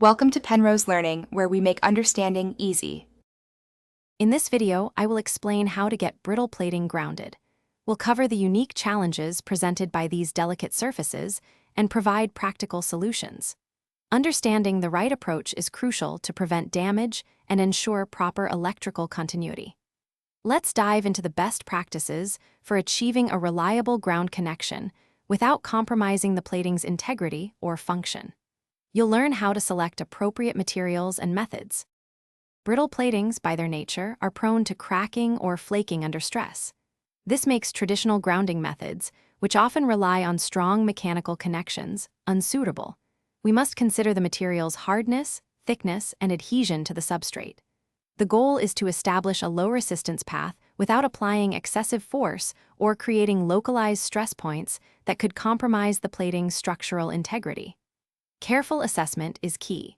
Welcome to Penrose Learning, where we make understanding easy. In this video, I will explain how to get brittle plating grounded. We'll cover the unique challenges presented by these delicate surfaces and provide practical solutions. Understanding the right approach is crucial to prevent damage and ensure proper electrical continuity. Let's dive into the best practices for achieving a reliable ground connection without compromising the plating's integrity or function. You'll learn how to select appropriate materials and methods. Brittle platings, by their nature, are prone to cracking or flaking under stress. This makes traditional grounding methods, which often rely on strong mechanical connections, unsuitable. We must consider the material's hardness, thickness, and adhesion to the substrate. The goal is to establish a low resistance path without applying excessive force or creating localized stress points that could compromise the plating's structural integrity. Careful assessment is key.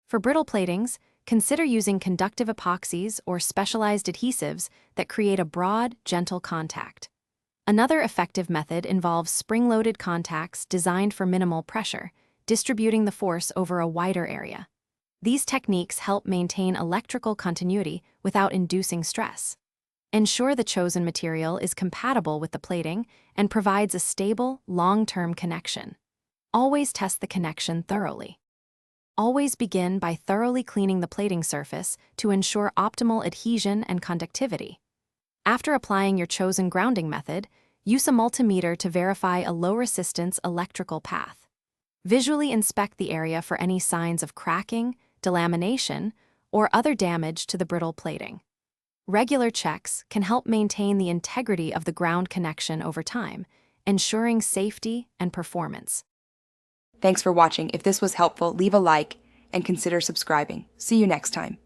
For brittle platings, consider using conductive epoxies or specialized adhesives that create a broad, gentle contact. Another effective method involves spring-loaded contacts designed for minimal pressure, distributing the force over a wider area. These techniques help maintain electrical continuity without inducing stress. Ensure the chosen material is compatible with the plating and provides a stable, long-term connection. Always test the connection thoroughly. Always begin by thoroughly cleaning the plating surface to ensure optimal adhesion and conductivity. After applying your chosen grounding method, use a multimeter to verify a low-resistance electrical path. Visually inspect the area for any signs of cracking, delamination, or other damage to the brittle plating. Regular checks can help maintain the integrity of the ground connection over time, ensuring safety and performance. Thanks for watching. If this was helpful, leave a like and consider subscribing. See you next time.